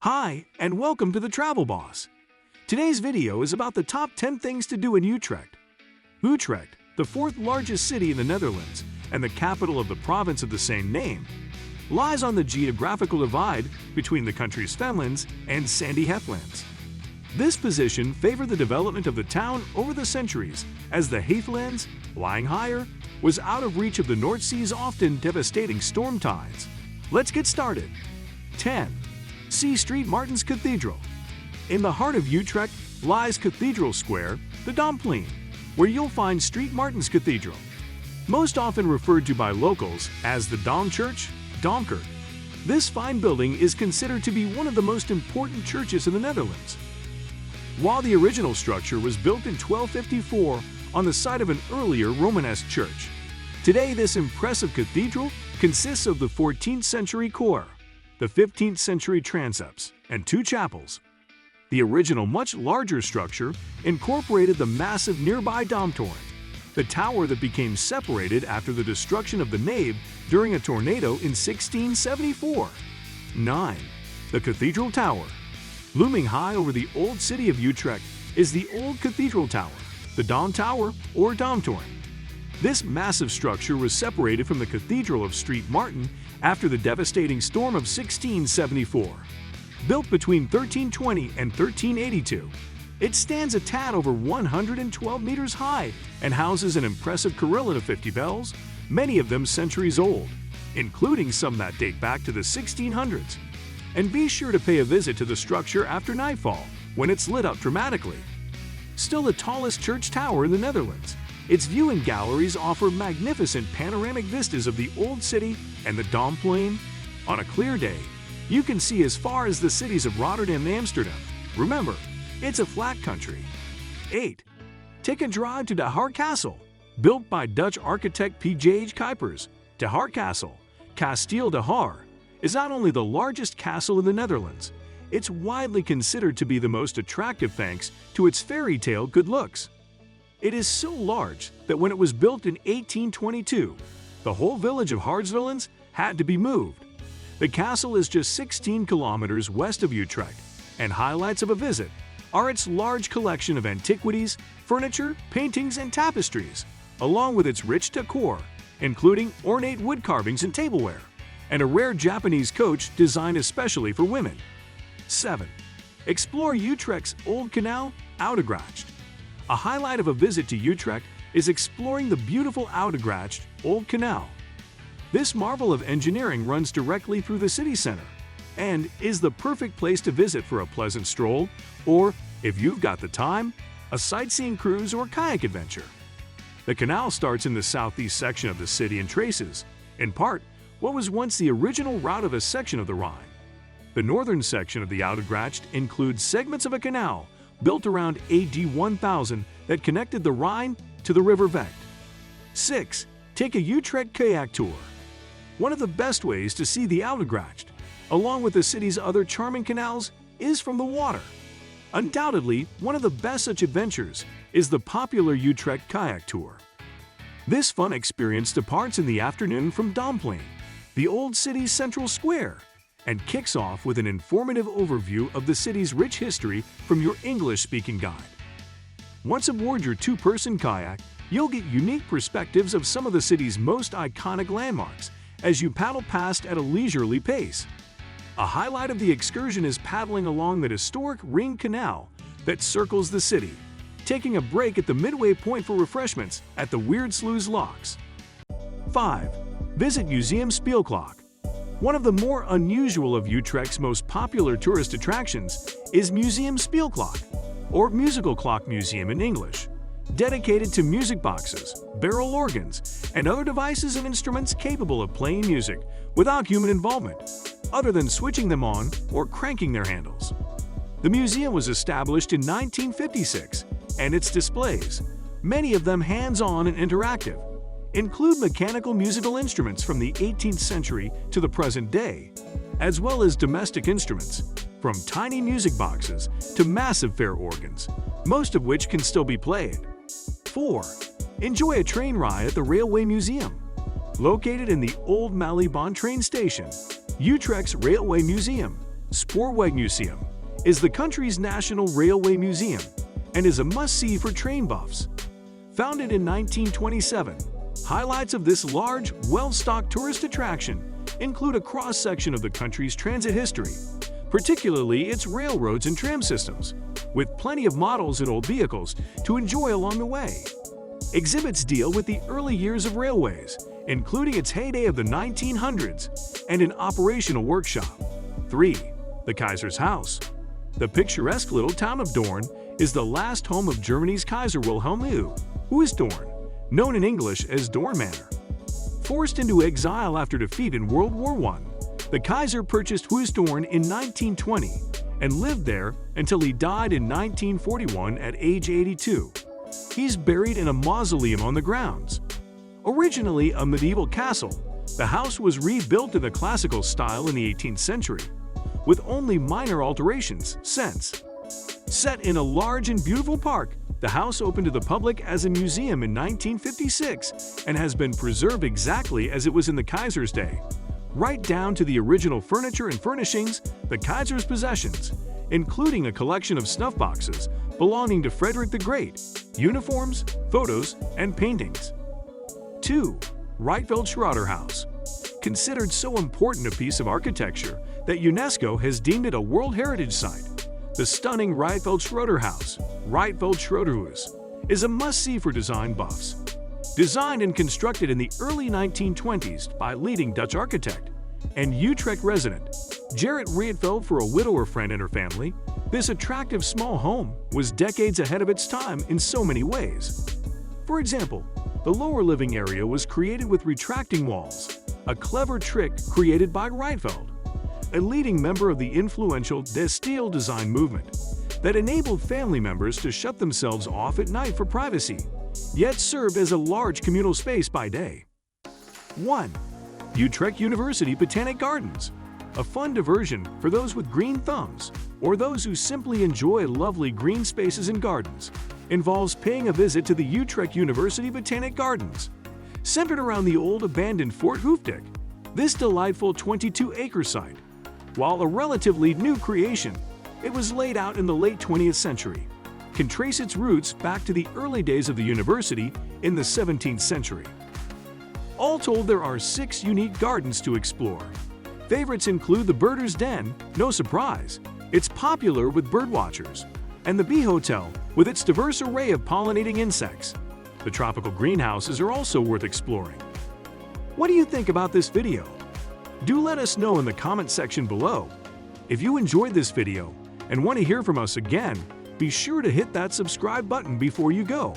Hi, and welcome to the Travel Boss. Today's video is about the top 10 things to do in Utrecht. Utrecht, the fourth largest city in the Netherlands and the capital of the province of the same name, lies on the geographical divide between the country's fenlands and sandy heathlands. This position favored the development of the town over the centuries, as the heathlands, lying higher, was out of reach of the North Sea's often devastating storm tides. Let's get started. 10. See St. Martin's Cathedral. In the heart of Utrecht lies Cathedral Square, the Domplein, where you'll find St. Martin's Cathedral, most often referred to by locals as the Dom Church, Domkerk. This fine building is considered to be one of the most important churches in the Netherlands. While the original structure was built in 1254 on the site of an earlier Romanesque church, today this impressive cathedral consists of the 14th century choir, the 15th century transepts, and two chapels. The original, much larger structure incorporated the massive nearby Domtoren, the tower that became separated after the destruction of the nave during a tornado in 1674. 9. The Cathedral Tower. Looming high over the old city of Utrecht is the Old Cathedral Tower, the Dom Tower or Domtoren. This massive structure was separated from the Cathedral of St. Martin after the devastating storm of 1674. Built between 1320 and 1382, it stands a tad over 112 meters high and houses an impressive carillon of 50 bells, many of them centuries old, including some that date back to the 1600s. And be sure to pay a visit to the structure after nightfall, when it's lit up dramatically. Still the tallest church tower in the Netherlands, its viewing galleries offer magnificent panoramic vistas of the old city and the Domplein. On a clear day, you can see as far as the cities of Rotterdam and Amsterdam. Remember, it's a flat country. 8. Take a drive to De Haar Castle. Built by Dutch architect P.J. Kuipers, De Haar Castle, Kasteel De Haar, is not only the largest castle in the Netherlands, it's widely considered to be the most attractive thanks to its fairy tale good looks. It is so large that when it was built in 1822, the whole village of Hartsvillens had to be moved. The castle is just 16 kilometers west of Utrecht, and highlights of a visit are its large collection of antiquities, furniture, paintings, and tapestries, along with its rich decor, including ornate wood carvings and tableware, and a rare Japanese coach designed especially for women. 7. Explore Utrecht's Old Canal, Oudegracht. A highlight of a visit to Utrecht is exploring the beautiful Oudegracht Old Canal. This marvel of engineering runs directly through the city center and is the perfect place to visit for a pleasant stroll or, if you've got the time, a sightseeing cruise or kayak adventure. The canal starts in the southeast section of the city and traces, in part, what was once the original route of a section of the Rhine. The northern section of the Oudegracht includes segments of a canal built around AD 1000 that connected the Rhine to the River Vecht. 6. Take a Utrecht kayak tour. One of the best ways to see the Oudegracht, along with the city's other charming canals, is from the water. Undoubtedly, one of the best such adventures is the popular Utrecht kayak tour. This fun experience departs in the afternoon from Domplein, the old city's central square, and kicks off with an informative overview of the city's rich history from your English-speaking guide. Once aboard your two-person kayak, you'll get unique perspectives of some of the city's most iconic landmarks as you paddle past at a leisurely pace. A highlight of the excursion is paddling along the historic Ring Canal that circles the city, taking a break at the midway point for refreshments at the Weirdsluis Locks. 5. Visit Museum Speelklok. One of the more unusual of Utrecht's most popular tourist attractions is Museum Speelklok, or Musical Clock Museum in English, dedicated to music boxes, barrel organs, and other devices and instruments capable of playing music without human involvement, other than switching them on or cranking their handles. The museum was established in 1956, and its displays, many of them hands-on and interactive, include mechanical musical instruments from the 18th century to the present day, as well as domestic instruments, from tiny music boxes to massive fair organs, most of which can still be played. 4. Enjoy a train ride at the Railway Museum. Located in the old Malibon train station, Utrecht's Railway Museum Spoorwegmuseum is the country's national railway museum and is a must-see for train buffs. Founded in 1927, highlights of this large, well-stocked tourist attraction include a cross-section of the country's transit history, particularly its railroads and tram systems, with plenty of models and old vehicles to enjoy along the way. Exhibits deal with the early years of railways, including its heyday of the 1900s and an operational workshop. 3. The Kaiser's House. The picturesque little town of Dorn is the last home of Germany's Kaiser Wilhelm II, who is Dorn, known in English as Dorn Manor. Forced into exile after defeat in World War I, the Kaiser purchased Huisdorn in 1920 and lived there until he died in 1941 at age 82. He's buried in a mausoleum on the grounds. Originally a medieval castle, the house was rebuilt in the classical style in the 18th century, with only minor alterations since. Set in a large and beautiful park, the house opened to the public as a museum in 1956 and has been preserved exactly as it was in the Kaiser's day, right down to the original furniture and furnishings, the Kaiser's possessions, including a collection of snuff boxes belonging to Frederick the Great, uniforms, photos, and paintings. 2. Rietveld-Schroeder House. Considered so important a piece of architecture that UNESCO has deemed it a World Heritage Site, the stunning Rietveld-Schroeder House, Rietveld-Schroederhuis, is a must-see for design buffs. Designed and constructed in the early 1920s by leading Dutch architect and Utrecht resident Gerrit Rietveld for a widower friend and her family, this attractive small home was decades ahead of its time in so many ways. For example, the lower living area was created with retracting walls, a clever trick created by Rietveld, a leading member of the influential De Stijl design movement that enabled family members to shut themselves off at night for privacy, yet served as a large communal space by day. 1. Utrecht University Botanic Gardens. A fun diversion for those with green thumbs or those who simply enjoy lovely green spaces and gardens involves paying a visit to the Utrecht University Botanic Gardens. Centered around the old abandoned Fort Hoofddijk, this delightful 22-acre site, while a relatively new creation, it was laid out in the late 20th century, can trace its roots back to the early days of the university in the 17th century. All told, there are 6 unique gardens to explore. Favorites include the Birders' Den, no surprise, it's popular with birdwatchers, and the Bee Hotel with its diverse array of pollinating insects. The tropical greenhouses are also worth exploring. What do you think about this video? Do let us know in the comment section below. If you enjoyed this video and want to hear from us again, be sure to hit that subscribe button before you go.